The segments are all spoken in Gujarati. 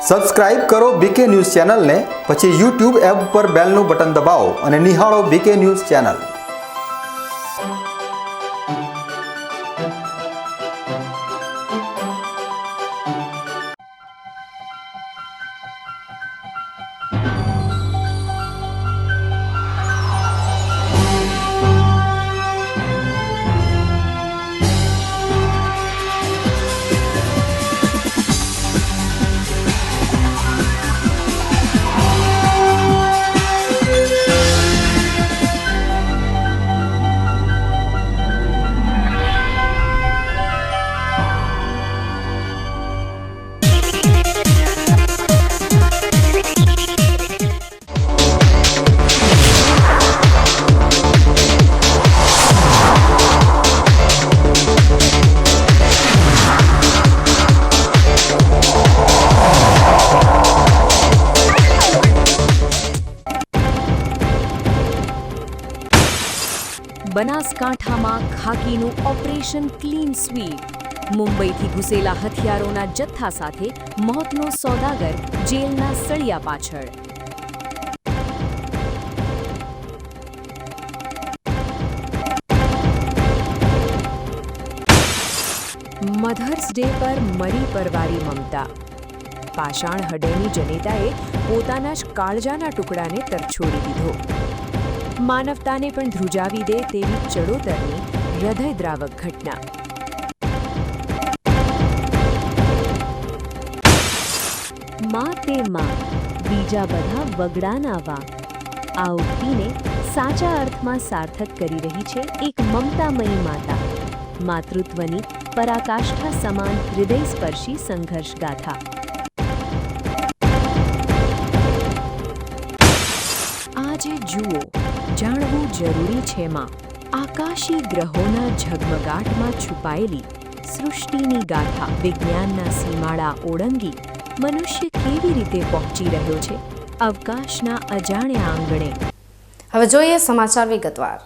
સબસ્ક્રાઇબ કરો બીકે ન્યૂઝ ચેનલને, પછી યુટ્યુબ એપ પર બેલનું બટન દબાવો અને નિહાળો બીકે ન્યૂઝ ચેનલ। બનાસકાંઠામાં ખાકીનું ઓપરેશન ક્લીન સ્વીપ। મુંબઈથી ઘૂસેલા હથિયારોના જથ્થા સાથે મોતનો સોદાગર જેલના સળિયા પાછળ। મધર્સ ડે પર મરી પરવારી મમતા। પાષાણ હૃદયની જનેતાએ પોતાના જ કાળજાના ટુકડાને તરછોડી દીધો। માનવતાને પણ ધ્રુજાવી દે તેવી ચડોતરની હૃદયદ્રાવક ઘટના। માં તે માં, બીજા બધા વગડાના વા। આ ઉક્તિને સાચા અર્થમાં સાર્થક કરી રહી છે એક મમતામયી માતા। માતૃત્વની પરાકાષ્ઠા સમાન હૃદયસ્પર્શી સંઘર્ષ ગાથા। આજે જુઓ, જાણવું જરૂરી છે માં, આકાશી ગ્રહોના ઝગમગાટમાં છુપાયેલી સૃષ્ટિની ગાથા। વિજ્ઞાનના સીમાડા ઓળંગી મનુષ્ય કેવી રીતે પહોંચી રહ્યો છે અવકાશના અજાણ્યા આંગણે। હવે જોઈએ સમાચાર વિગતવાર।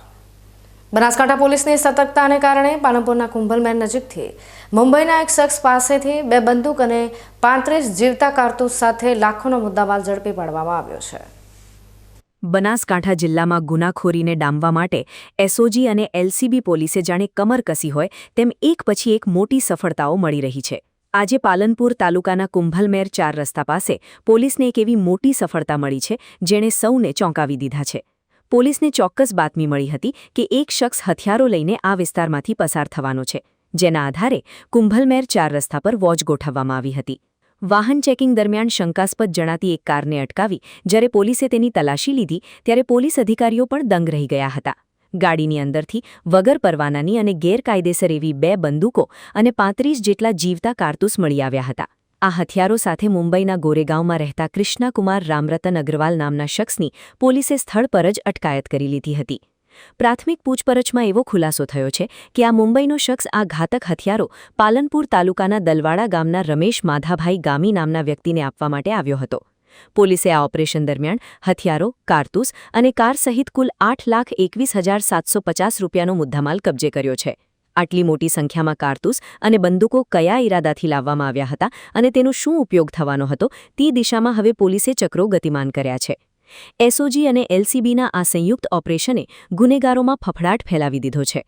બનાસકાંઠા પોલીસની સતર્કતાને કારણે પાલનપુરના કુંભલમેર નજીકથી મુંબઈના એક શખ્સ પાસેથી 2 બંદૂક અને 35 જીવતા કારતૂસ સાથે લાખોનો મુદ્દામાલ ઝડપી પાડવામાં આવ્યો છે। બનાસકાંઠા જિલ્લામાં ગુનાખોરીને ડામવા માટે એસઓજી અને એલસીબી પોલીસે જાણે કમર કસી હોય તેમ એક પછી એક મોટી સફળતાઓ મળી રહી છે। આજે પાલનપુર તાલુકાના કુંભલમેર 4 રસ્તા પાસે પોલીસને એક એવી મોટી સફળતા મળી છે જેણે સૌને ચોંકાવી દીધા છે। પોલીસને ચોક્કસ બાતમી મળી હતી કે એક શખ્સ હથિયારો લઈને આ વિસ્તારમાંથી પસાર થવાનો છે, જેના આધારે કુંભલમેર 4 રસ્તા પર વોચ ગોઠવવામાં આવી હતી। વાહન ચેકિંગ દરમિયાન શંકાસ્પદ જણાતી એક કારને અટકાવી જ્યારે પોલીસે તેની તલાશી લીધી ત્યારે પોલીસ અધિકારીઓ પણ દંગ રહી ગયા હતા। ગાડીની અંદરથી વગર પરવાનાની અને ગેરકાયદેસર એવી 2 બંદૂકો અને 35 જેટલા જીવતા કારતૂસ મળી આવ્યા હતા। આ હથિયારો સાથે મુંબઈના ગોરેગાંવમાં રહેતા કૃષ્ણાકુમાર રામરતન અગ્રવાલ નામના શખ્સની પોલીસે સ્થળ પર જ અટકાયત કરી લીધી હતી। પ્રાથમિક પૂછપરછમાં એવો ખુલાસો થયો છે કે આ મુંબઈનો શખ્સ આ ઘાતક હથિયારો પાલનપુર તાલુકાના દલવાડા ગામના રમેશ માધાભાઈ ગામી નામના વ્યક્તિને આપવા માટે આવ્યો હતો। પોલીસે આ ઓપરેશન દરમિયાન હથિયારો, કારતૂસ અને કાર સહિત કુલ 8,21,750 રૂપિયાનો મુદ્દામાલ કબજે કર્યો છે। આટલી મોટી સંખ્યામાં કારતૂસ અને બંદૂકો કયા ઈરાદાથી લાવવામાં આવ્યા હતા અને તેનો શું ઉપયોગ થવાનો હતો તે દિશામાં હવે પોલીસે ચક્રો ગતિમાન કર્યા છે। એસઓજી અને એલસીબીના આ સંયુક્ત ઓપરેશને ગુનેગારોમાં ફફડાટ ફેલાવી દીધો છે।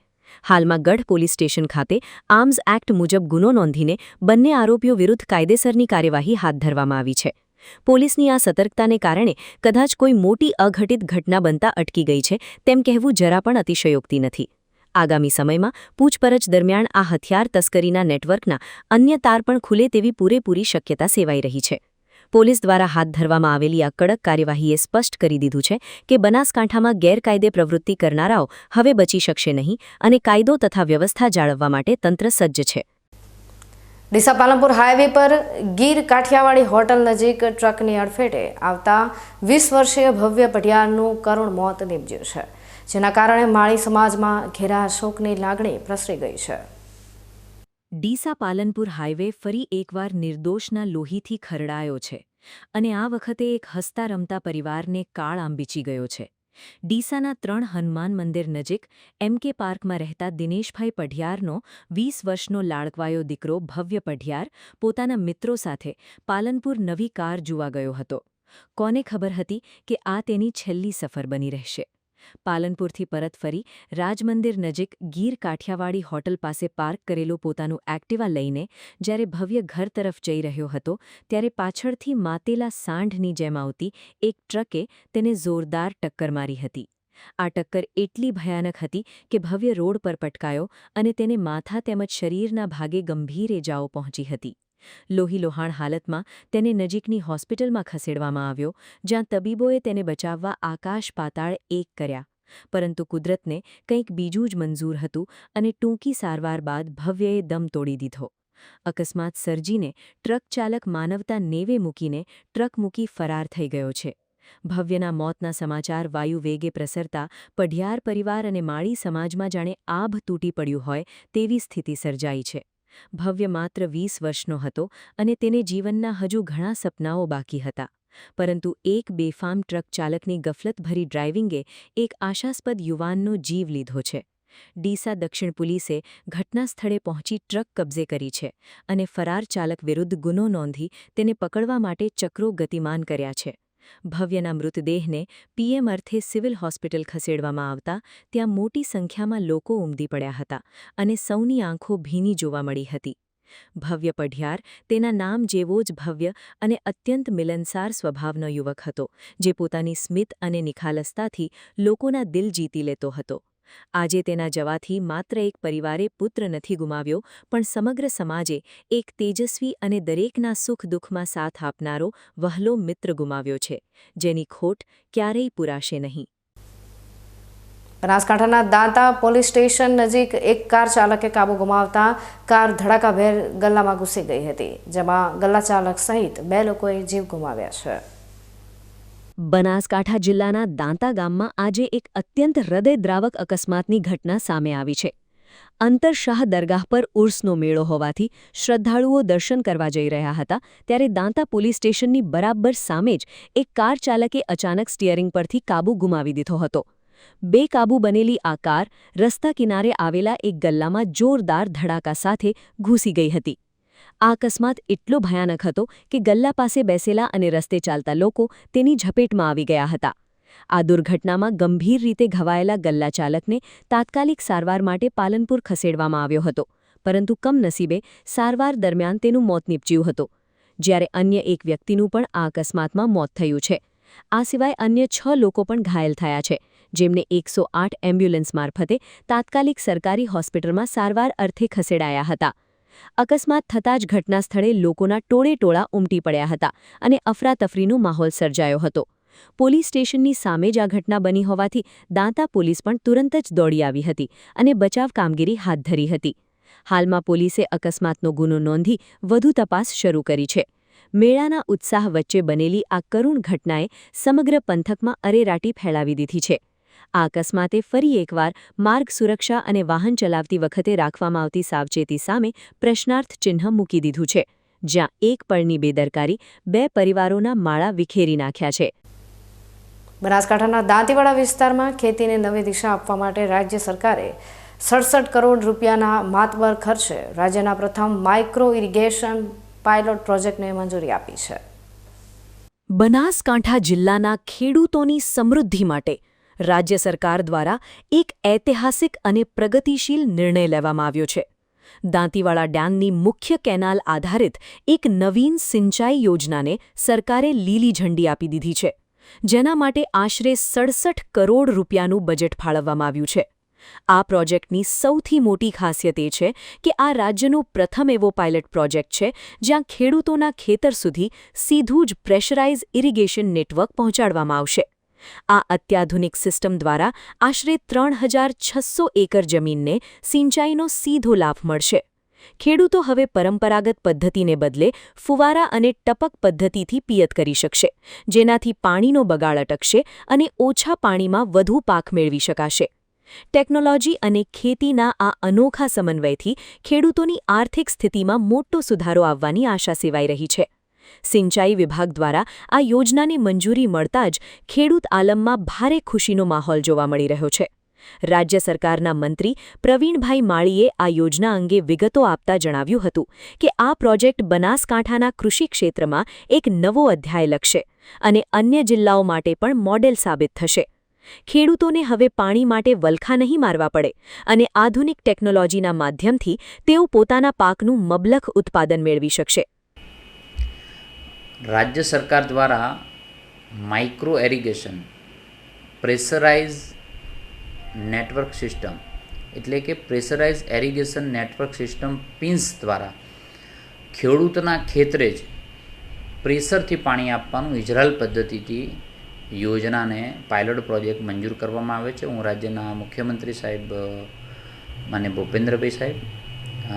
હાલમાં ગઢ પોલીસ સ્ટેશન ખાતે આર્મ્સ એક્ટ મુજબ ગુનો નોંધીને બંને આરોપીઓ વિરુદ્ધ કાયદેસરની કાર્યવાહી હાથ ધરવામાં આવી છે। પોલીસની આ સતર્કતાને કારણે કદાચ કોઈ મોટી અઘટિત ઘટના બનતા અટકી ગઈ છે તેમ કહેવું જરા પણ અતિશયોક્તિ નથી। આગામી સમયમાં પૂછપરછ દરમિયાન આ હથિયાર તસ્કરીના નેટવર્કના અન્ય તાર પણ ખુલે તેવી પૂરેપૂરી શક્યતા સેવાઈ રહી છે। પોલીસ દ્વારા હાથ ધરવામાં આવેલી આ કડક કાર્યવાહીએ સ્પષ્ટ કરી દીધું છે કે બનાસકાંઠામાં ગેરકાયદે પ્રવૃત્તિ કરનારાઓ હવે બચી શકશે નહીં અને કાયદો તથા વ્યવસ્થા જાળવવા માટે તંત્ર સજ્જ છે। ડીસા પાલનપુર હાઈવે પર ગીર કાઠિયાવાડી હોટલ નજીક ટ્રકની અડફેટે આવતા 20 વર્ષીય ભવ્ય પઢિયારનું કરુણ મોત નીપજ્યું છે, જેના કારણે માળી સમાજમાં ઘેરા શોકની લાગણી પ્રસરી ગઈ છે। ડીસા પાલનપુર હાઈવે ફરી એકવાર નિર્દોષના લોહીથી ખરડાયો છે અને આ વખતે એક હસતા રમતા પરિવારને કાળ આંબીચી ગયો છે। ડીસાના 3 હનુમાન મંદિર નજીક MK પાર્કમાં રહેતા દિનેશભાઈ પઢિયારનો 20 વર્ષનો લાડકવાયો દીકરો ભવ્ય પઢિયાર પોતાના મિત્રો સાથે પાલનપુર નવી કાર જોવા ગયો હતો. કોને ખબર હતી કે આ તેની છેલ્લી સફર બની રહેશે. પાલનપુરથી પરત ફરી રાજમંદિર નજીક ગીર કાઠિયાવાડી હોટલ પાસે પાર્ક કરેલું પોતાનું એક્ટિવા લઈને જ્યારે ભવ્ય ઘર તરફ જઈ રહ્યો હતો ત્યારે પાછળથી માતેલા સાંઢની જેમ આવતી એક ટ્રકે તેને જોરદાર ટક્કર મારી હતી. આ ટક્કર એટલી ભયાનક હતી કે ભવ્ય રોડ પર પટકાયો અને તેને માથા તેમજ શરીરના ભાગે ગંભીર ઇજાઓ પહોંચી હતી. લોહીલોહાણ હાલતમાં તેને નજીકની હોસ્પિટલમાં ખસેડવામાં આવ્યો, જ્યાં તબીબોએ તેને બચાવવા આકાશ પાતાળ એક કર્યા. પરંતુ કુદરતને કંઈક બીજું જ મંજૂર હતું અને ટૂંકી સારવાર બાદ ભવ્યએ દમ તોડી દીધો. અકસ્માત સર્જીને ટ્રક ચાલક માનવતા નેવે મૂકીને ટ્રક મૂકી ફરાર થઈ ગયો છે. ભવ્યના મોતના સમાચાર વાયુ વેગે પ્રસરતા પઢિયાર પરિવાર અને માળી સમાજમાં જાણે આભ તૂટી પડ્યું હોય તેવી સ્થિતિ સર્જાઈ છે. ભવ્ય માત્ર 20 વર્ષનો હતો અને તેને જીવનના હજુ ઘણા સપનાઓ બાકી હતા. પરંતુ એક બેફામ ટ્રક ચાલકની ગફલતભરી ડ્રાઇવિંગે એક આશાસ્પદ યુવાનનો જીવ લીધો છે. ડીસા દક્ષિણ પોલીસે ઘટના સ્થળે પહોંચી ટ્રક કબજે કરી છે અને ફરાર ચાલક વિરુદ્ધ ગુનો નોંધી તેને પકડવા માટે ચક્રો ગતિમાન કર્યા છે. ભવ્યના મૃતદેહને PM અર્થે સિવિલ હોસ્પિટલ ખસેડવામાં આવતા ત્યાં મોટી સંખ્યામાં લોકો ઉમટી પડ્યા હતા અને સૌની આંખો ભીની જોવા મળી હતી. ભવ્ય પઢિયાર તેના નામ જેવો જ ભવ્ય અને અત્યંત મિલનસાર સ્વભાવનો યુવક હતો, જે પોતાની સ્મિત અને નિખાલસતાથી લોકોના દિલ જીતી લેતો હતો. આજે તેના જવાથી માત્ર એક પરિવારે પુત્ર નથી ગુમાવ્યો, પણ સમગ્ર સમાજે એક તેજસ્વી અને દરેકના સુખ દુઃખમાં સાથ આપનારો વહલો મિત્ર ગુમાવ્યો છે, જેની ખોટ ક્યારેય પૂરાશે નહીં. બનાસકાંઠાના દાંતા પોલીસ સ્ટેશન નજીક એક કાર ચાલકે કાબુ ગુમાવતા કાર ધડાકાભેર ગલ્લામાં ઘૂસી ગઈ હતી, જેમાં ગલ્લા ચાલક સહિત 2 લોકોએ જીવ ગુમાવ્યા છે. બનાસકાંઠા જિલ્લાના દાંતા ગામમાં આજે એક અત્યંત હૃદયદ્રાવક અકસ્માતની ઘટના સામે આવી છે. અંતરશાહ દરગાહ પર ઉર્સનો મેળો હોવાથી શ્રદ્ધાળુઓ દર્શન કરવા જઈ રહ્યા હતા ત્યારે દાંતા પોલીસ સ્ટેશનની બરાબર સામે જ એક કાર ચાલકે અચાનક સ્ટિયરિંગ પરથી કાબુ ગુમાવી દીધો હતો. બેકાબૂ બનેલી આ કાર રસ્તા કિનારે આવેલા એક ગલ્લામાં જોરદાર ધડાકા સાથે ઘૂસી ગઈ હતી. આ અકસ્માત એટલો ભયાનક હતો કે ગલ્લા પાસે બેસેલા અને રસ્તે ચાલતા લોકો તેની ઝપેટમાં આવી ગયા હતા. આ દુર્ઘટનામાં ગંભીર રીતે ઘવાયેલા ગલ્લા ચાલકને તાત્કાલિક સારવાર માટે પાલનપુર ખસેડવામાં આવ્યો હતો, પરંતુ કમનસીબે સારવાર દરમિયાન તેનું મોત નીપજ્યું હતું. જ્યારે અન્ય એક વ્યક્તિનું પણ આ અકસ્માતમાં મોત થયું છે. આ સિવાય અન્ય 6 લોકો પણ ઘાયલ થયા છે, જેમને 108 એમ્બ્યુલન્સ મારફતે તાત્કાલિક સરકારી હોસ્પિટલમાં સારવાર અર્થે ખસેડાયા હતા. અકસ્માત થતાં જ ઘટના સ્થળે લોકોના ટોળેટોળા ઉમટી પડ્યા હતા અને અફરાતફરીનો માહોલ સર્જાયો હતો. પોલીસ સ્ટેશનની સામે જ આ ઘટના બની હોવાથી દાંતા પોલીસ પણ તુરંત જ દોડી આવી હતી અને બચાવ કામગીરી હાથ ધરી હતી. હાલમાં પોલીસે અકસ્માતનો ગુનો નોંધી વધુ તપાસ શરૂ કરી છે. મેળાના ઉત્સાહ વચ્ચે બનેલી આ કરુણ ઘટનાએ સમગ્ર પંથકમાં અરેરાટી ફેલાવી દીધી છે. આ અકસ્માતે ફરી એકવાર માર્ગ સુરક્ષા અને વાહન ચલાવતી વખતે રાખવામાં આવતી સાવચેતી સામે પ્રશ્નાર્થ ચિહ્ન મૂકી દીધું છે, જ્યાં એક પળની બેદરકારી 2 પરિવારોના માળા વિખેરી નાખ્યા છે. બનાસકાંઠાના દાંતીવાડા વિસ્તારમાં ખેતીને નવી દિશા આપવા માટે રાજ્ય સરકારે 67 કરોડ રૂપિયાના માતબર ખર્ચે રાજ્યના પ્રથમ માઇક્રો ઇરિગેશન પાયલોટ પ્રોજેક્ટને મંજૂરી આપી છે. બનાસકાંઠા જિલ્લાના ખેડૂતોની સમૃદ્ધિ માટે રાજ્ય સરકાર દ્વારા એક ઐતિહાસિક અને પ્રગતિશીલ નિર્ણય લેવામાં આવ્યો છે. દાંતીવાડા ડેમની મુખ્ય કેનાલ આધારિત એક નવીન સિંચાઈ યોજનાને સરકારે લીલી ઝંડી આપી દીધી છે, જેના માટે આશરે 67 કરોડ રૂપિયાનું બજેટ ફાળવવામાં આવ્યું છે. આ પ્રોજેક્ટની સૌથી મોટી ખાસિયત એ છે કે આ રાજ્યનો પ્રથમ એવો પાયલટ પ્રોજેક્ટ છે જ્યાં ખેડૂતોના ખેતર સુધી સીધું જ પ્રેશરાઇઝ ઇરિગેશન નેટવર્ક પહોંચાડવામાં આવશે. આ અત્યાધુનિક સિસ્ટમ દ્વારા આશરે 3600 એકર જમીનને સિંચાઈનો સીધો લાભ મળશે. ખેડૂતો હવે પરંપરાગત પદ્ધતિને બદલે ફુવારા અને ટપક પદ્ધતિથી પિયત કરી શકશે, જેનાથી પાણીનો બગાડ અટકશે અને ઓછા પાણીમાં વધુ પાક મેળવી શકાશે. ટેકનોલોજી અને ખેતીના આ અનોખા સમન્વયથી ખેડૂતોની આર્થિક સ્થિતિમાં મોટો સુધારો આવવાની આશા સેવાઈ રહી છે. સિંચાઈ વિભાગ દ્વારા આ યોજનાને મંજૂરી મળતા જ ખેડૂત આલમમાં ભારે ખુશીનો માહોલ જોવા મળી રહ્યો છે. રાજ્ય સરકારના મંત્રી પ્રવીણભાઈ માળીએ આ યોજના અંગે વિગતો આપતા જણાવ્યું હતું કે આ પ્રોજેક્ટ બનાસકાંઠાના કૃષિ ક્ષેત્રમાં એક નવો અધ્યાય લખશે અને અન્ય જિલ્લાઓ માટે પણ મોડેલ સાબિત થશે. ખેડૂતોને હવે પાણી માટે વલખા નહીં મારવા પડે અને આધુનિક ટેકનોલોજીના માધ્યમથી તેઓ પોતાના પાકનું મબલખ ઉત્પાદન મેળવી શકશે. રાજ્ય સરકાર દ્વારા micro irrigation pressurise network system એટલે કે pressurise irrigation network system pins દ્વારા ખેડૂતના ખેતરે જ પ્રેશરથી પાણી આપવાનું ઇઝરાયલ પદ્ધતિથી યોજનાને પાયલોટ પ્રોજેક્ટ મંજૂર કરવામાં આવે છે. હું રાજ્યના મુખ્યમંત્રી સાહેબ માન્ય ભૂપેન્દ્રભાઈ સાહેબ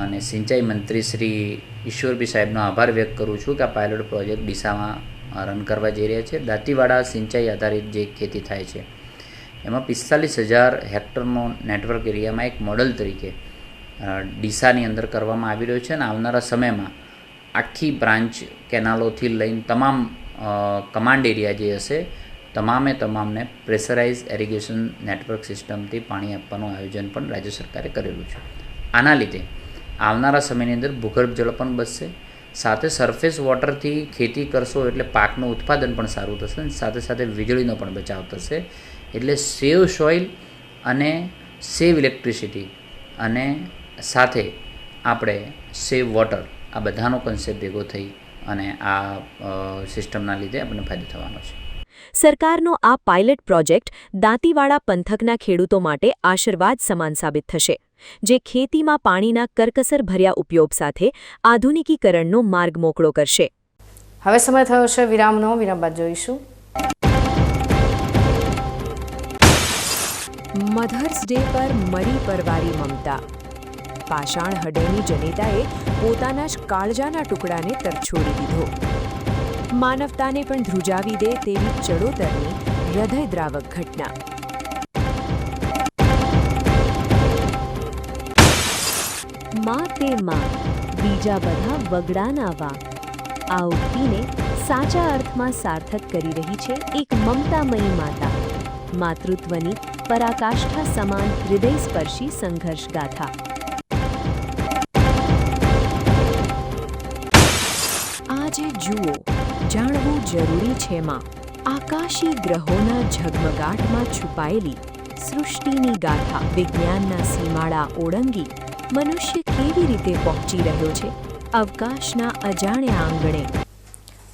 અને સિંચાઈ મંત્રી શ્રી ઈશ્વરભાઈ સાહેબનો આભાર વ્યક્ત કરું છું કે આ પાયલોટ પ્રોજેક્ટ ડીસામાં રન કરવા જઈ રહ્યા છે. દાંતીવાડા સિંચાઈ આધારિત જે ખેતી થાય છે એમાં 45,000 હેક્ટરનો નેટવર્ક એરિયામાં એક મોડલ તરીકે ડીસાની અંદર કરવામાં આવી રહ્યો છે અને આવનારા સમયમાં આખી બ્રાન્ચ કેનાલોથી લઈને તમામ કમાન્ડ એરિયા જે હશે તમામને પ્રેશરાઇઝ એરિગેશન નેટવર્ક સિસ્ટમથી પાણી આપવાનું આયોજન પણ રાજ્ય સરકારે કરેલું છે. આના લીધે આવનારા સમયની અંદર ભૂગર્ભ જળ પણ બચશે, સાથે સરફેસ વોટરથી ખેતી કરશો એટલે પાકનું ઉત્પાદન પણ સારું થશે અને સાથે સાથે વીજળીનો પણ બચાવ થશે. એટલે સેવ સોઇલ અને સેવ ઇલેક્ટ્રિસિટી અને સાથે આપણે સેવ વોટર આ બધાનો કન્સેપ્ટ ભેગો થઈ અને આ સિસ્ટમના લીધે આપણને ફાયદો થવાનો છે. સરકારનો આ પાયલટ પ્રોજેક્ટ દાંતીવાડા પંથકના ખેડૂતો માટે આશીર્વાદ સમાન સાબિત થશે, જે ખેતીમાં પાણીના કરકસર ભર્યા ઉપયોગ સાથે આધુનિકીકરણનો માર્ગ મોકળો કરશે. હવે સમય થયો છે વિરામનો. વિરામ બાદ જોઈશું. મધર્સ ડે પર મળી પરવારી મમતા. પાષાણ હૃદયની જનેતાએ પોતાના જ કાળજાના ટુકડાને તરછોડી દીધો. માનવતાને પણ ધ્રુજાવી દે તેવી ચડોતરની હૃદયદ્રાવક ઘટના. માં તે માં, બીજા બધા વગડાના વા. આ ઉક્તિને સાચા અર્થમાં સાર્થક કરી રહી છે એક મમતામયી માતા. માતૃત્વની પરાકાષ્ઠા સમાન હૃદયસ્પર્શી સંઘર્ષ ગાથા. આજે જુઓ, જાણવું જરૂરી છે માં, આકાશી ગ્રહોના ઝગમગાટમાં છુપાયેલી સૃષ્ટિની ગાથા. વિજ્ઞાનના સીમાડા ઓળંગી મનુષ્ય કેવી રીતે પહોંચી રહ્યો છે અવકાશના અજાણ્યા આંગણે.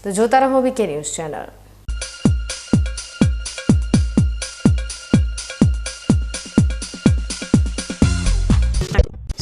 તો જોતા રહો વીકે ન્યૂઝ ચેનલ.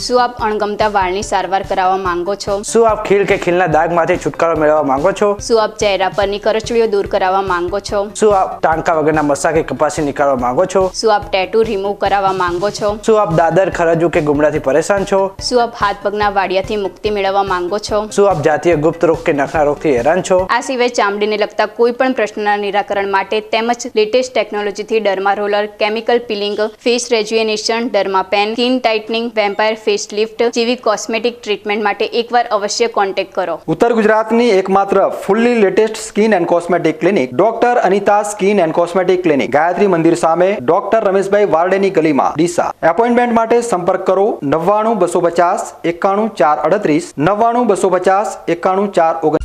શું આપ અણગમતા વાળની સારવાર કરાવવા માંગો છો? શું આપ ખીલ કે ખીલના દાગમાંથી છુટકારો મેળવવા માંગો છો? શું આપ ચહેરા પરની કરચલીઓ દૂર કરાવવા માંગો છો? શું આપ ટાંકા વગરના મસા કે કપાસી નીકાળવા માંગો છો? શું આપ ટેટુ રિમૂવ કરાવવા માંગો છો? શું આપ દાદર ખરજુ કે ગુમડાથી પરેશાન છો? શું આપ હાથ પગના વાડિયાથી મુક્તિ મેળવવા માંગો છો? શું આપ જાતીય ગુપ્ત રોગ કે નખના રોગથી હેરાન છો? આ સિવાય ચામડીને લગતા કોઈ પણ પ્રશ્નના નિરાકરણ માટે તેમજ લેટેસ્ટ ટેકનોલોજીથી derma roller, chemical peeling, face rejuvenation, derma pen, skin tightening, vampire face lift જેવી કોસ્મેટિક ટ્રીટમેન્ટ માટે એકવાર અવશ્ય કોન્ટેક્ટ કરો. ઉત્તર ગુજરાતની એકમાત્ર fully latest skin and cosmetic clinic doctor Anita skin and cosmetic clinic, Gayatri Mandir સામે, ડોક્ટર રમેશભાઈ વારડેની ગલીમાં, ડીસા. એપોઇન્ટમેન્ટ માટે સંપર્ક કરો 99 250 91 438 99 250 91 439.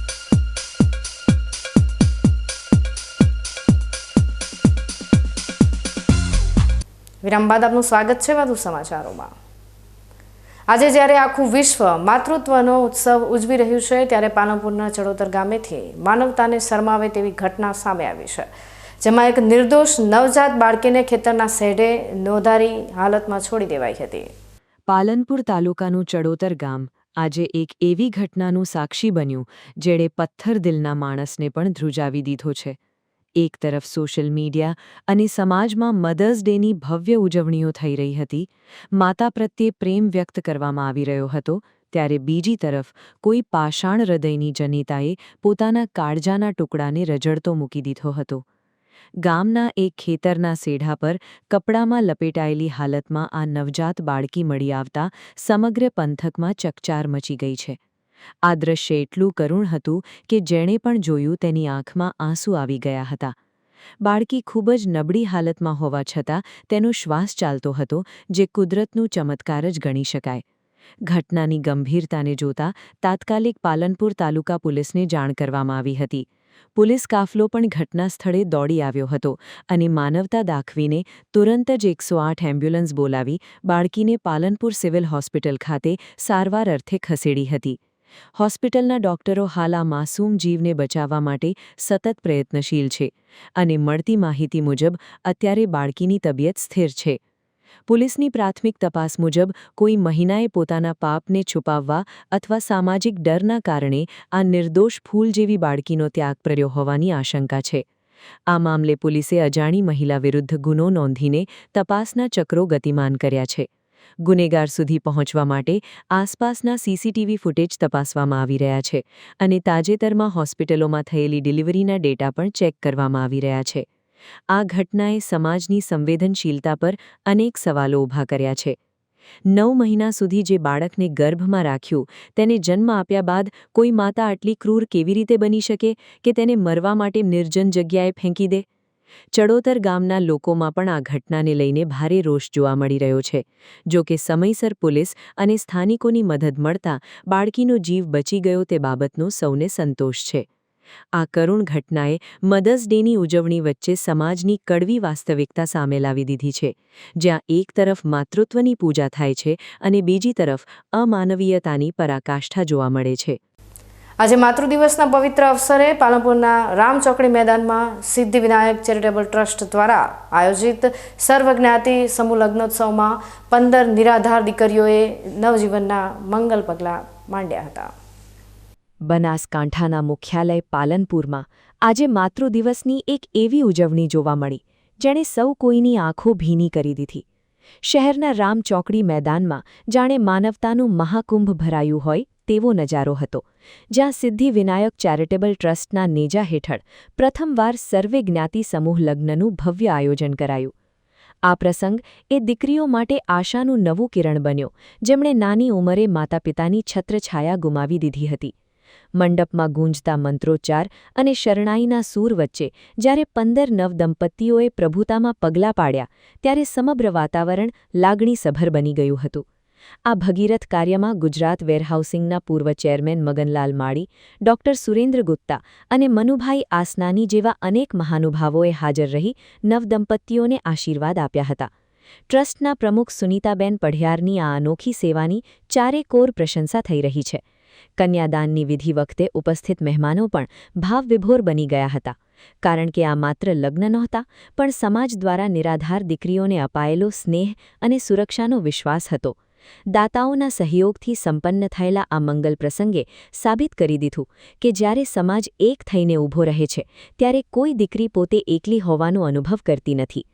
વિરામ બાદ આપનું સ્વાગત છે વધુ સમાચારોમાં. આજે જ્યારે આખું વિશ્વ માતૃત્વનો ઉત્સવ ઉજવી રહ્યું છે, ત્યારે પાલનપુરના ચડોતર ગામેથી માનવતાને શરમાવે તેવી ઘટના સામે આવી છે, જેમાં એક નિર્દોષ નવજાત બાળકીને ખેતરના શેઢે નોંધારી હાલતમાં છોડી દેવાઈ હતી. પાલનપુર તાલુકાનું ચડોતર ગામ આજે એક એવી ઘટનાનું સાક્ષી બન્યું જેણે પથ્થર દિલના માણસને પણ ધ્રુજાવી દીધો છે. એક તરફ સોશિયલ મીડિયા અને સમાજમાં મધર્સ ડેની ભવ્ય ઉજવણીઓ થઈ રહી હતી, માતા પ્રત્યે પ્રેમ વ્યક્ત કરવામાં આવી રહ્યો હતો, ત્યારે બીજી તરફ કોઈ પાષાણ હૃદયની જનેતાએ પોતાના કાળજાના ટુકડાને રજડતો મૂકી દીધો હતો. ગામના એક ખેતરના સેઢા પર કપડામાં લપેટાયેલી હાલતમાં આ નવજાત બાળકી મળી આવતા સમગ્ર પંથકમાં ચકચાર મચી ગઈ છે. આ દૃશ્ય એટલું કરુણ હતું કે જેણે પણ જોયું તેની આંખમાં આંસુ આવી ગયા હતા. બાળકી ખૂબ જ નબળી હાલતમાં હોવા છતાં તેનો શ્વાસ ચાલતો હતો, જે કુદરતનું ચમત્કાર જ ગણી શકાય. ઘટનાની ગંભીરતાને જોતા તાત્કાલિક પાલનપુર તાલુકા પોલીસને જાણ કરવામાં આવી હતી. પોલીસ કાફલો પણ ઘટના સ્થળે દોડી આવ્યો હતો અને માનવતા દાખવીને તુરંત જ 108 એમ્બ્યુલન્સ બોલાવી બાળકીને પાલનપુર સિવિલ હોસ્પિટલ ખાતે સારવાર અર્થે ખસેડી હતી. હોસ્પિટલના ડોક્ટરો હાલ આ માસૂમ જીવને બચાવવા માટે સતત પ્રયત્નશીલ છે અને મળતી માહિતી મુજબ અત્યારે બાળકીની તબિયત સ્થિર છે. પોલીસની પ્રાથમિક તપાસ મુજબ કોઈ મહિલાએ પોતાના પાપને છુપાવવા અથવા સામાજિક ડરના કારણે આ નિર્દોષ ફૂલ જેવી બાળકીનો ત્યાગ કર્યો હોવાની આશંકા છે. આ મામલે પોલીસે અજાણી મહિલા વિરુદ્ધ ગુનો નોંધીને તપાસના ચક્રો ગતિમાન કર્યા છે. ગુનેગાર સુધી પહોંચવા માટે આસપાસના સીસીટીવી ફૂટેજ તપાસવામાં આવી રહ્યા છે અને તાજેતરમાં હોસ્પિટલોમાં થયેલી ડિલિવરીના ડેટા પણ ચેક કરવામાં આવી રહ્યા છે. આ ઘટનાએ સમાજની સંવેદનશીલતા પર અનેક સવાલો ઊભા કર્યા છે. 9 મહિના સુધી જે બાળકને ગર્ભમાં રાખ્યું, તેને જન્મ આપ્યા બાદ કોઈ માતા આટલી ક્રૂર કેવી રીતે બની શકે કે તેને મરવા માટે નિર્જન જગ્યાએ ફેંકી દે? ચડોતર ગામના લોકોમાં પણ આ ઘટનાને લઈને ભારે રોષ જોવા મળી રહ્યો છે. જો કે સમયસર પોલીસ અને સ્થાનિકોની મદદ મળતા બાળકીનો જીવ બચી ગયો તે બાબતનો સૌને સંતોષ છે. આ કરુણ ઘટનાએ મધર્સ ડેની ઉજવણી વચ્ચે સમાજની કડવી વાસ્તવિકતા સામે લાવી દીધી છે, જ્યાં એક તરફ માતૃત્વની પૂજા થાય છે અને બીજી તરફ અમાનવીયતાની પરાકાષ્ઠા જોવા મળે છે. આજે માતૃદિવસના પવિત્ર અવસરે પાલનપુરના રામચોકડી મેદાનમાં સિદ્ધિવિનાયક ચેરિટેબલ ટ્રસ્ટ દ્વારા આયોજિત સર્વજ્ઞાતિ સમૂહ લગ્નોત્સવમાં 15 નિરાધાર દીકરીઓએ નવજીવનના મંગલ પગલાં માંડ્યા હતા. બનાસકાંઠાના મુખ્યાલય પાલનપુરમાં આજે માતૃદિવસની એક એવી ઉજવણી જોવા મળી જેણે સૌ કોઈની આંખો ભીની કરી દીધી. શહેરના રામચોકડી મેદાનમાં જાણે માનવતાનું મહાકુંભ ભરાયું હોય તેવો નજારો હતો, જ્યાં સિદ્ધિવિનાયક ચેરિટેબલ ટ્રસ્ટના નેજા હેઠળ પ્રથમવાર સર્વે જ્ઞાતિ સમૂહ લગ્નનું ભવ્ય આયોજન કરાયું. આ પ્રસંગ એ દીકરીઓ માટે આશાનું નવું કિરણ બન્યો, જેમણે નાની ઉંમરે માતાપિતાની છત્રછાયા ગુમાવી દીધી હતી. મંડપમાં ગૂંજતા મંત્રોચ્ચાર અને શરણાઈના સૂર વચ્ચે જ્યારે 15 નવદંપતીઓએ પ્રભુતામાં પગલાં પાડ્યા, ત્યારે સમગ્ર વાતાવરણ લાગણીસભર બની ગયું હતું. આ ભગીરથ કાર્યમાં ગુજરાત વેરહાઉસિંગના પૂર્વ ચેરમેન મગનલાલ માળી, ડોક્ટર સુરેન્દ્ર ગુપ્તા અને મનુભાઈ આસનાની જેવા અનેક મહાનુભાવોએ હાજર રહી નવદંપતીઓને આશીર્વાદ આપ્યા હતા. ટ્રસ્ટના પ્રમુખ સુનીતાબેન પઢિયારની આ અનોખી સેવાની ચારેકોર પ્રશંસા થઈ રહી છે. કન્યાદાનની વિધિ વખતે ઉપસ્થિત મહેમાનો પણ ભાવવિભોર બની ગયા હતા, કારણ કે આ માત્ર લગ્ન નહોતા, પણ સમાજ દ્વારા નિરાધાર દીકરીઓને અપાયેલો સ્નેહ અને સુરક્ષાનો વિશ્વાસ હતો. દાતાઓના સહયોગથી સંપન્ન થયેલા આ મંગલ પ્રસંગે સાબિત કરી દીધું કે જ્યારે સમાજ એક થઈને ઊભો રહે છે, ત્યારે કોઈ દીકરી પોતે એકલી હોવાનો અનુભવ કરતી નથી.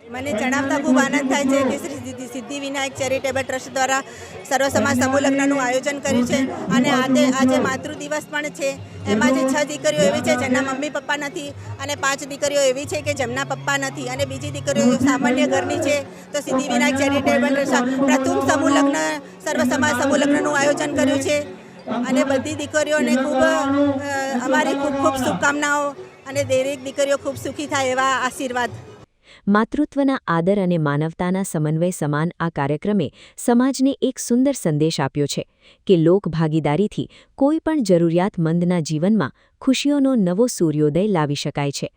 મને જણાવતા ખૂબ આનંદ થાય છે કે શ્રી સિદ્ધિવિનાયક ચેરિટેબલ ટ્રસ્ટ દ્વારા સર્વ સમાજ સમૂહ લગ્નનું આયોજન કર્યું છે અને આજે માતૃદિવસ પણ છે. એમાં જે 6 દીકરીઓ એવી છે જેમના મમ્મી પપ્પા નથી અને 5 દીકરીઓ એવી છે કે જેમના પપ્પા નથી અને બીજી દીકરીઓ સામાન્ય ઘરની છે. તો સિદ્ધિવિનાયક ચેરિટેબલ ટ્રસ્ટ પ્રથમ સમૂહ લગ્ન સર્વ સમાજ સમૂહ લગ્નનું આયોજન કર્યું છે અને બધી દીકરીઓને ખૂબ અમારી ખૂબ શુભકામનાઓ અને દરેક દીકરીઓ ખૂબ સુખી થાય એવા આશીર્વાદ. માતૃત્વના આદર અને માનવતાના સમન્વય સમાન આ કાર્યક્રમે સમાજને એક સુંદર સંદેશ આપ્યો છે કે લોકભાગીદારીથી કોઈ પણ જરૂરિયાતમંદના જીવનમાં ખુશીઓનો નવો સૂર્યોદય લાવી શકાય છે.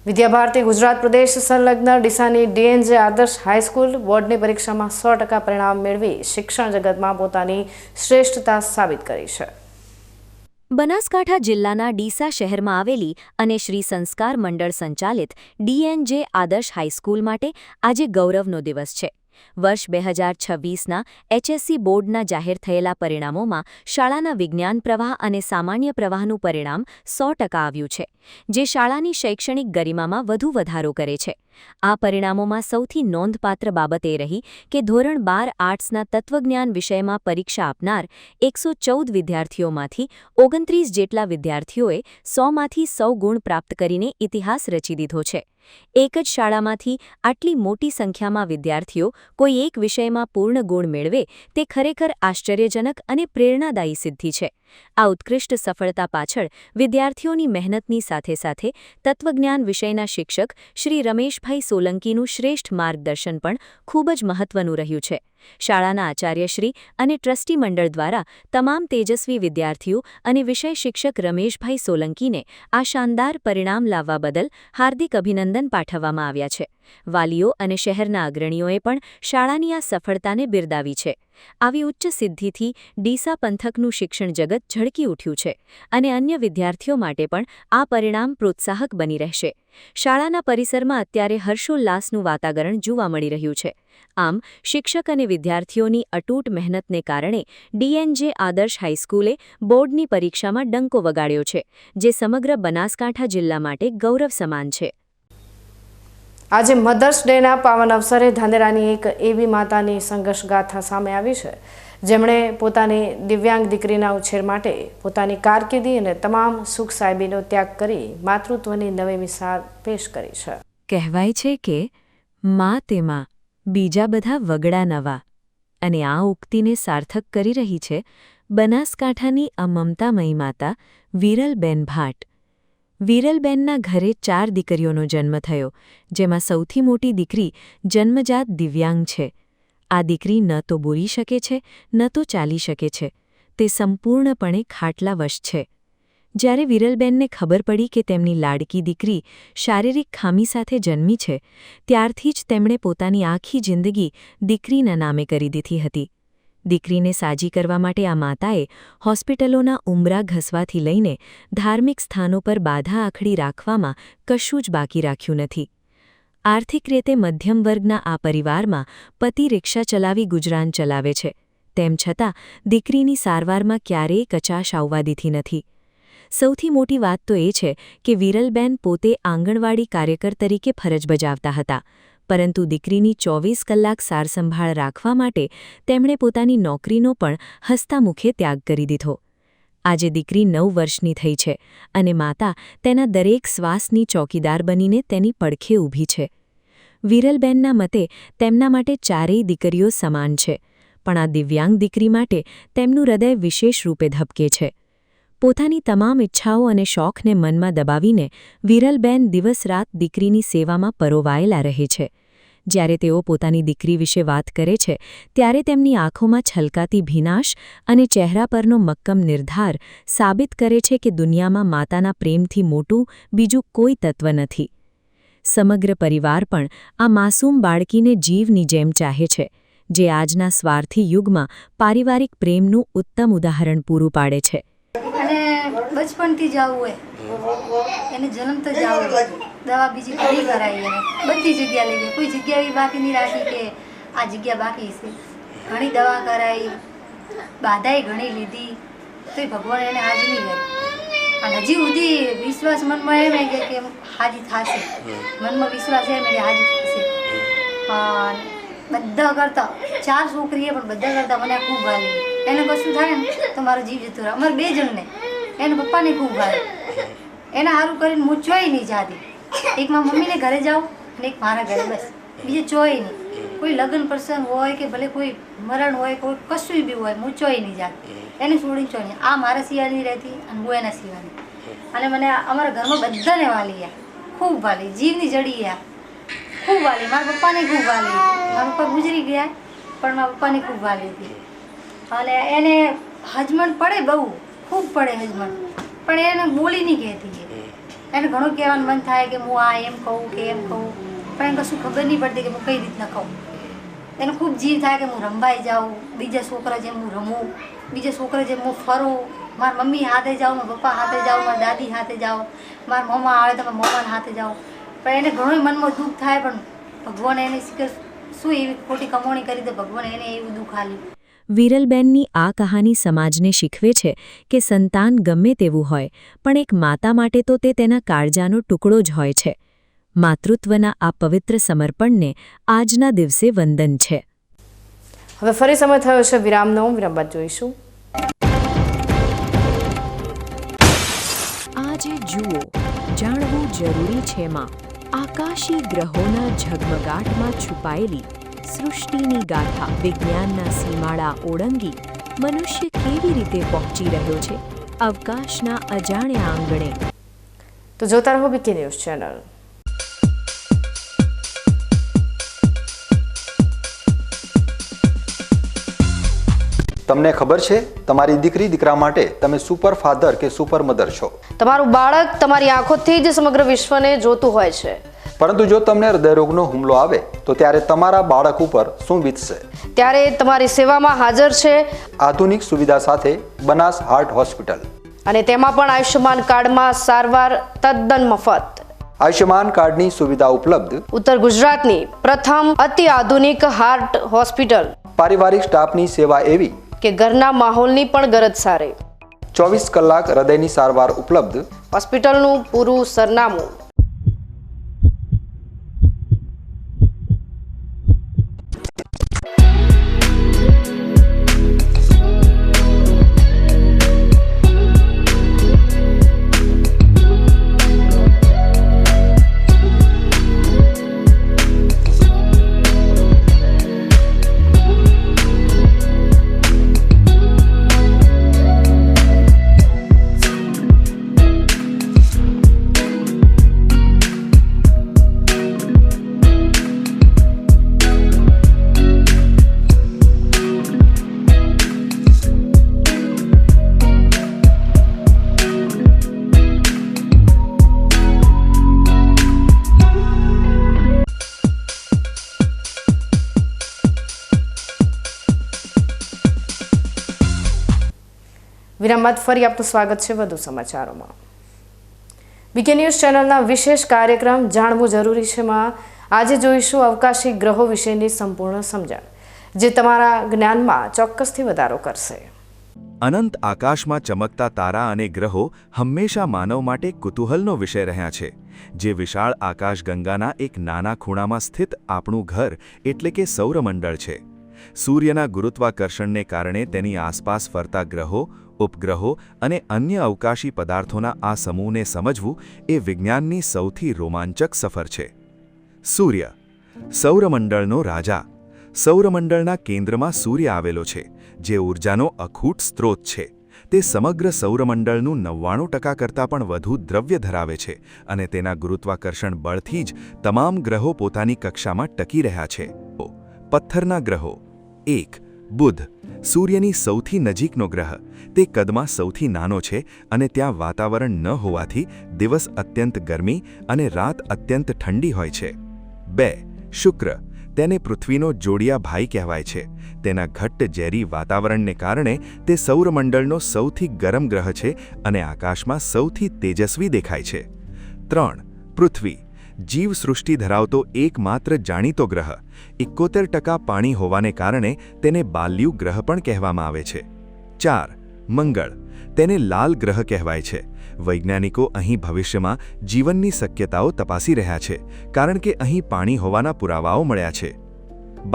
વિદ્યાભારતી ગુજરાત પ્રદેશ સંલગ્ન ડીસાની ડીએનજે આદર્શ હાઈસ્કૂલ બોર્ડની પરીક્ષામાં 100% પરિણામ મેળવી શિક્ષણ જગતમાં પોતાની શ્રેષ્ઠતા સાબિત કરી છે. બનાસકાંઠા જિલ્લાના ડીસા શહેરમાં આવેલી અને શ્રી સંસ્કાર મંડળ સંચાલિત ડીએનજે આદર્શ હાઈસ્કૂલ માટે આજે ગૌરવનો દિવસ છે. વર્ષ 2026ના એચએસસી બોર્ડના જાહેર થયેલા પરિણામોમાં શાળાના વિજ્ઞાન પ્રવાહ અને સામાન્ય પ્રવાહનું પરિણામ 100% આવ્યું છે, જે શાળાની શૈક્ષણિક ગરિમામાં વધુ વધારો કરે છે. આ પરિણામોમાં સૌથી નોંધપાત્ર બાબત એ રહી કે ધોરણ 12 આર્ટ્સના તત્વજ્ઞાન વિષયમાં પરીક્ષા આપનાર 114 વિદ્યાર્થીઓમાંથી 29 જેટલા વિદ્યાર્થીઓએ 100માંથી 100 ગુણ પ્રાપ્ત કરીને ઇતિહાસ રચી દીધો છે. એક જ શાળામાંથી આટલી મોટી સંખ્યામાં વિદ્યાર્થીઓ કોઈ એક વિષયમાં પૂર્ણ ગુણ મેળવે તે ખરેખર આશ્ચર્યજનક અને પ્રેરણાદાયી સિદ્ધિ છે. આ ઉત્કૃષ્ટ સફળતા પાછળ વિદ્યાર્થીઓની મહેનતની સાથે સાથે તત્વજ્ઞાન વિષયના શિક્ષક શ્રી રમેશભાઈ સોલંકીનું શ્રેષ્ઠ માર્ગદર્શન પણ ખૂબ જ મહત્વનું રહ્યું છે. શાળાના આચાર્યશ્રી અને ટ્રસ્ટી મંડળ દ્વારા તમામ તેજસ્વી વિદ્યાર્થીઓ અને વિષય શિક્ષક રમેશભાઈ સોલંકીને આ શાનદાર પરિણામ લાવવા બદલ હાર્દિક અભિનંદન પાઠવવામાં આવ્યા છે. વાલીઓ અને શહેરના અગ્રણીઓએ પણ શાળાની આ સફળતાને બિરદાવી છે. આવી ઉચ્ચ સિદ્ધિથી ડીસા પંથકનું શિક્ષણ જગત ઝળકી ઉઠ્યું છે અને અન્ય વિદ્યાર્થીઓ માટે પણ આ પરિણામ પ્રોત્સાહક બની રહેશે. શાળાના પરિસરમાં અત્યારે હર્ષોલ્લાસનું વાતાવરણ જોવા મળી રહ્યું છે. આમ શિક્ષક અને વિદ્યાર્થીઓની અતૂટ મહેનતને કારણે ડીએનજે આદર્શ હાઈસ્કૂલે બોર્ડની પરીક્ષામાં ડંકો વગાડ્યો છે, જે સમગ્ર બનાસકાંઠા જિલ્લા માટે ગૌરવ સમાન છે. આજે મધર્સ ડેના પાવન અવસરે ધાનેરાની એક એવી માતાની સંઘર્ષગાથા સામે આવી છે, જેમણે પોતાની દિવ્યાંગ દીકરીના ઉછેર માટે પોતાની કારકિર્દી અને તમામ સુખ સાહેબીનો ત્યાગ કરી માતૃત્વની નવી મિસાલ પેશ કરી છે. કહેવાય છે કે માં તેમાં બીજા બધા વગડા નવા, અને આ ઉક્તિને સાર્થક કરી રહી છે બનાસકાંઠાની આ મમતામયી માતા વિરલબેન ભાટ. વિરલબેનના ઘરે 4 દીકરીઓનો જન્મ થયો, જેમાં સૌથી મોટી દીકરી જન્મજાત દિવ્યાંગ છે. આ દીકરી ન તો બોલી શકે છે, ન તો ચાલી શકે છે. તે સંપૂર્ણપણે ખાટલાવશ છે. જ્યારે વિરલબેનને ખબર પડી કે તેમની લાડકી દીકરી શારીરિક ખામી સાથે જન્મી છે, ત્યારથી જ તેમણે પોતાની આખી જિંદગી દીકરીના નામે કરી દીધી હતી. દીકરીને સાજી કરવા માટે આ માતાએ હોસ્પિટલોના ઉંબરા ઘસવાથી લઈને ધાર્મિક સ્થાનો પર બાધા આખડી રાખવામાં કશું જ બાકી રાખ્યું નથી. આર્થિક રીતે મધ્યમ વર્ગના આ પરિવારમાં પતિ રિક્ષા ચલાવી ગુજરાન ચલાવે છે. તેમ છતાં દીકરીની સારવારમાં ક્યારેય કચાશ આવવા દીધી નથી. સૌથી મોટી વાત તો એ છે કે વિરલબેન પોતે આંગણવાડી કાર્યકર તરીકે ફરજ બજાવતા હતા, પરંતુ દીકરીની 24 કલાક સારસંભાળ રાખવા માટે તેમણે પોતાની નોકરીનો પણ હસ્તામુખે ત્યાગ કરી દીધો. આજે દીકરી 9 વર્ષની થઈ છે અને માતા તેના દરેક શ્વાસની ચોકીદાર બનીને તેની પડખે ઊભી છે. વિરલબેનના મતે તેમના માટે 4 દીકરીઓ સમાન છે, પણ આ દિવ્યાંગ દીકરી માટે તેમનું હૃદય વિશેષ રૂપે ધબકે છે. પોતાની તમામ ઈચ્છાઓ અને શોખને મનમાં દબાવીને વિરલબેન દિવસ-રાત દીકરીની સેવામાં પરોવાયેલા રહે છે. જ્યારે તેઓ પોતાની દીકરી વિશે વાત કરે છે, ત્યારે તેમની આંખોમાં છલકાતી ભીનાશ અને ચહેરા પરનો મક્કમ નિર્ધાર સાબિત કરે છે કે દુનિયામાં માતાના પ્રેમથી મોટું બીજું કોઈ તત્વ નથી. સમગ્ર પરિવાર પણ આ માસૂમ બાળકીને જીવની જેમ ચાહે છે, જે આજના સ્વાર્થી યુગમાં પારિવારિક પ્રેમનું ઉત્તમ ઉદાહરણ પૂરું પાડે છે. બચપનથી જ આવું હોય, એને જન્મતા જ આવું હોય. દવા બીજી ઘણી કરાવી, એને બધી જગ્યા લઈ ગઈ, કોઈ જગ્યા એવી બાકી નહીં રાખી કે આ જગ્યા બાકી છે. ઘણી દવા કરાવી, બાધાએ ઘણી લીધી, તો ભગવાન એને હાજી નહીં કરી. અને હજી સુધી વિશ્વાસ મનમાં એમ કે હાજી થશે, મનમાં વિશ્વાસ એમ કે હાજી થશે. બધા કરતા 4 છોકરીએ પણ બધા કરતા મને ખૂબ વાલી. એને કશું થાય ને તો મારો જીવ જતો રહે. અમારે 2 જણને એને પપ્પાને ખૂબ વાલી. એને સારું કરીને હું ચોય નહીં જાતી. એક મારા મમ્મીને ઘરે જાઉં અને એક મારા ઘરે, બસ બીજે ચોય નહીં. કોઈ લગ્ન પ્રસંગ હોય કે ભલે કોઈ મરણ હોય, કોઈ કશું બી હોય, હું ચોય નહીં જાતી. એને છોડીને ચોય નહીં. આ મારા સિવાયની રહેતી અને હું એના સિવાયની. અને મને અમારા ઘરમાં બધાને વાલી, ખૂબ વાલી, જીવની જડી ખૂબ વાલી. મારા પપ્પાને ખૂબ વાલી. મારા પપ્પા ગુજરી ગયા, પણ મારા પપ્પાને ખૂબ વાલી હતી. અને એને હજમણ પડે, બહુ ખૂબ પડે હજમણ, પણ એને બોલી નહીં કહેતી. એને ઘણું કહેવાનું મન થાય કે હું આ એમ કહું કે એમ કહું, પણ એને કશું ખબર નહીં પડતી કે હું કઈ રીતના કહું. એને ખૂબ જીવ થાય કે હું રમવાઈ જાઉં, બીજા છોકરા જેમ હું રમું, બીજા છોકરા જેમ હું ફરું, મારા મમ્મી હાથે જાઉં, મારા પપ્પા હાથે જાઉં, મારા દાદી હાથે જાઉં, મારા મમ્મા આવે તો મારા મમ્માના હાથે જાઉં. પણ એને ઘણું મનમાં દુઃખ થાય, પણ ભગવાન એને શું એવી ખોટી કમાણી કરી તો ભગવાન એને એવું દુઃખ આલ્યું. વિરલબેનની આ કહાની સમાજને શીખવે છે કે સંતાન ગમે તેવું હોય, પણ એક માતા માટે તો તે તેના કાળજાનો ટુકડો જ હોય છે. માતૃત્વના આ પવિત્ર સમર્પણને આજના દિવસે વંદન છે. હવે ફરી સમય થયો છે વિરામનો. વિરામ બાદ જોઈશું. આજે જુઓ જાણવું જરૂરી છે માં આકાશી ગ્રહોના ઝગમગાટમાં છુપાયેલી સૃષ્ટિની ગાથા. વિજ્ઞાનના સીમાડા ઓળંગી મનુષ્ય કેવી રીતે પહોંચી રહ્યો છે અવકાશના અજાણ્યા આંગણે. તો જોતા રહો બીકે ન્યૂઝ ચેનલ. તમને ખબર છે તમારી દીકરી દીકરા માટે તમે સુપર ફાધર કે સુપર મધર છો. તમારું બાળક તમારી આંખોથી જ સમગ્ર વિશ્વને જોતું હોય છે. પરંતુ જો તમને હૃદયરોગનો હુમલો આવે તો ત્યારે તમારા બાળક ઉપર શું વીતશે? ત્યારે તમારી સેવામાં હાજર છે આધુનિક સુવિધા સાથે બનાસ હાર્ટ હોસ્પિટલ, અને તેમાં પણ આયુષ્યમાન કાર્ડમાં સારવાર તદ્દન મફત. આયુષ્યમાન કાર્ડની સુવિધા ઉપલબ્ધ. ઉત્તર ગુજરાતની પ્રથમ અતિ આધુનિક હાર્ટ હોસ્પિટલ. પારિવારિક સ્ટાફની સેવા એવી કે ઘરના માહોલની પણ ગરજ સારી. 24 કલાક હૃદયની સારવાર ઉપલબ્ધ. હોસ્પિટલનું પૂરું સરનામું. વિરામ બાદ ફરી આપનું સ્વાગત છે વધુ સમાચારોમાં. બીકે ન્યૂઝ ચેનલના વિશેષ કાર્યક્રમ જાણવું જરૂરી છે માં આજે જોઈશું અવકાશી ગ્રહો વિશેની સંપૂર્ણ સમજણ, જે તમારા જ્ઞાનમાં ચોક્કસથી વધારો કરશે. અનંત આકાશમાં ચમકતા તારા અને ગ્રહો હંમેશા માનવ માટે કુતૂહલનો વિષય રહ્યા છે. જે વિશાળ આકાશગંગાના એક નાના ખૂણામાં સ્થિત આપણું ઘર એટલે કે સૌરમંડળ છે. સૂર્યના ગુરુત્વાકર્ષણને કારણે તેની આસપાસ ફરતા ગ્રહો, ઉપગ્રહો અને અન્ય અવકાશી પદાર્થોના આ સમૂહને સમજવું એ વિજ્ઞાનની સૌથી રોમાંચક સફર છે. સૂર્ય, સૌરમંડળનો રાજા. સૌરમંડળના કેન્દ્રમાં સૂર્ય આવેલો છે, જે ઊર્જાનો અખૂટ સ્ત્રોત છે. તે સમગ્ર સૌરમંડળનું 99% કરતાં પણ વધુ દ્રવ્ય ધરાવે છે અને તેના ગુરુત્વાકર્ષણ બળથી જ તમામ ગ્રહો પોતાની કક્ષામાં ટકી રહ્યા છે. પથ્થરના ગ્રહો. 1. બુધ, સૂર્યની સૌથી નજીકનો ગ્રહ. તે કદમાં સૌથી નાનો છે અને ત્યાં વાતાવરણ ન હોવાથી દિવસ અત્યંત ગરમી અને રાત અત્યંત ઠંડી હોય છે. 2. શુક્ર, તેને પૃથ્વીનો જોડિયા ભાઈ કહેવાય છે. તેના ઘટ્ટ ઝેરી વાતાવરણને કારણે તે સૌરમંડળનો સૌથી ગરમ ગ્રહ છે અને આકાશમાં સૌથી તેજસ્વી દેખાય છે. 3. પૃથ્વી, જીવસૃષ્ટિ ધરાવતો એકમાત્ર જાણીતો ગ્રહ. 71% પાણી હોવાને કારણે તેને બાલ્યુ ગ્રહ પણ કહેવામાં આવે છે. 4. મંગળ, તેને લાલ ગ્રહ કહેવાય છે. વૈજ્ઞાનિકો અહીં ભવિષ્યમાં જીવનની શક્યતાઓ તપાસી રહ્યા છે, કારણ કે અહીં પાણી હોવાના પુરાવાઓ મળ્યા છે.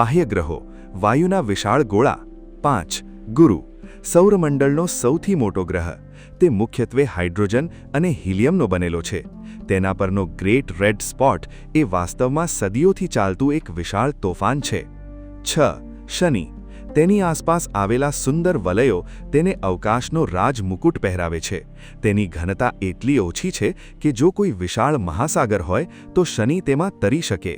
બાહ્ય ગ્રહો, વાયુના વિશાળ ગોળા. 5. ગુરુ, સૌરમંડળનો સૌથી મોટો ગ્રહ. તે મુખ્યત્વે હાઇડ્રોજન અને હિલિયમનો બનેલો છે. તેના પરનો ગ્રેટ રેડ સ્પોટ એ વાસ્તવમાં સદીઓથી ચાલતું એક વિશાળ તોફાન છે. 6. શનિ, તેની આસપાસ આવેલા સુંદર વલયો તેને અવકાશનો રાજમુકુટ પહેરાવે છે. તેની ઘનતા એટલી ઓછી છે કે જો કોઈ વિશાળ મહાસાગર હોય તો શનિ તેમાં તરી શકે.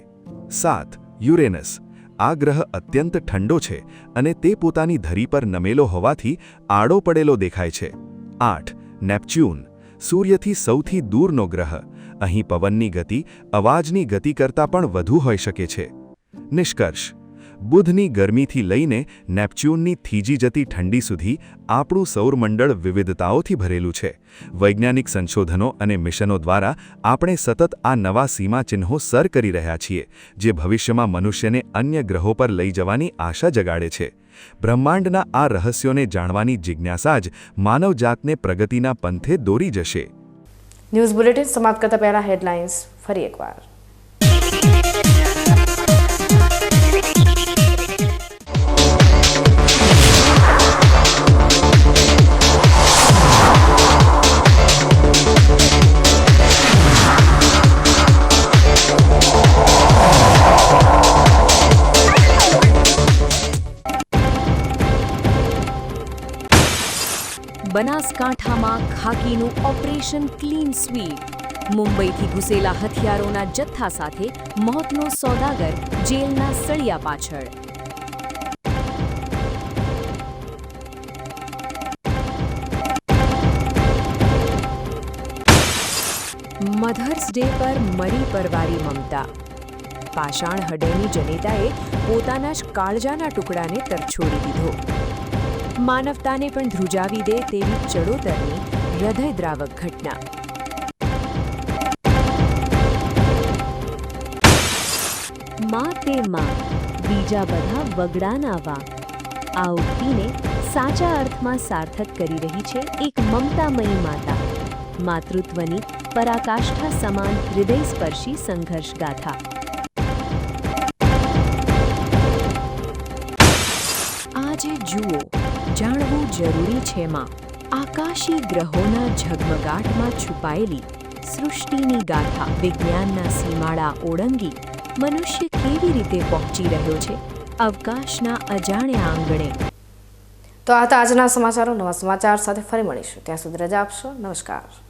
7. યુરેનસ, આ ગ્રહ અત્યંત ઠંડો છે અને તે પોતાની ધરી પર નમેલો હોવાથી આડો પડેલો દેખાય છે. 8. નેપચ્યુન, સૂર્યથી સૌથી દૂરનો ગ્રહ. અહીં પવનની ગતિ અવાજની ગતિ કરતાં પણ વધુ હોઈ શકે છે. નિષ્કર્ષ, બુધની ગરમીથી લઈને નેપચ્યુનની થીજી જતી ઠંડી સુધી આપણું સૌરમંડળ વિવિધતાઓથી ભરેલું છે. વૈજ્ઞાનિક સંશોધનો અને મિશનો દ્વારા આપણે સતત આ નવા સીમાચિહ્નો સર કરી રહ્યા છીએ, જે ભવિષ્યમાં મનુષ્યને અન્ય ગ્રહો પર લઈ જવાની આશા જગાડે છે. બ્રહ્માંડના આ રહસ્યોને જાણવાની જિજ્ઞાસા જ માનવજાતને પ્રગતિના પંથે દોરી જશે. ન્યૂઝ બુલેટિન સમાપ્ત કરતા પહેલા હેડલાઇન્સ ફરી એકવાર. બનાસકાંઠામાં ખાકીનું ઓપરેશન ક્લીન સ્વીપ. મુંબઈથી ઘૂસેલા હથિયારોના જથ્થા સાથે મોતનો સોદાગર જેલના સળિયા પાછળ. મધર્સ ડે પર મરી પરવારી મમતા. પાષાણ હૃદયની જનેતાએ પોતાના જ કાળજાના ટુકડાને તરછોડી દીધો. માનવતાને પણ ધ્રુજાવી દે તેવી ચડોતરની હૃદયદ્રાવક ઘટના. માં તે માં, બીજા બધા વગડાના વા. આ ઉક્તિને સાચા અર્થમાં સાર્થક કરી રહી છે એક મમતામયી માતા. માતૃત્વની પરાકાષ્ઠા સમાન હૃદયસ્પર્શી સંઘર્ષ ગાથા. આજે જુઓ, જાણવું જરૂરી છે માં, આકાશી ગ્રહોના ઝગમગાટમાં છુપાયેલી સૃષ્ટિની ગાથા. વિજ્ઞાનના સીમાડા ઓળંગી મનુષ્ય કેવી રીતે પહોંચી રહ્યો છે અવકાશના અજાણ્યા આંગણે. તો આ હતા આજના સમાચારો. નવા સમાચાર સાથે ફરી મળીશું. ત્યાં સુધી રજા આપશો. નમસ્કાર.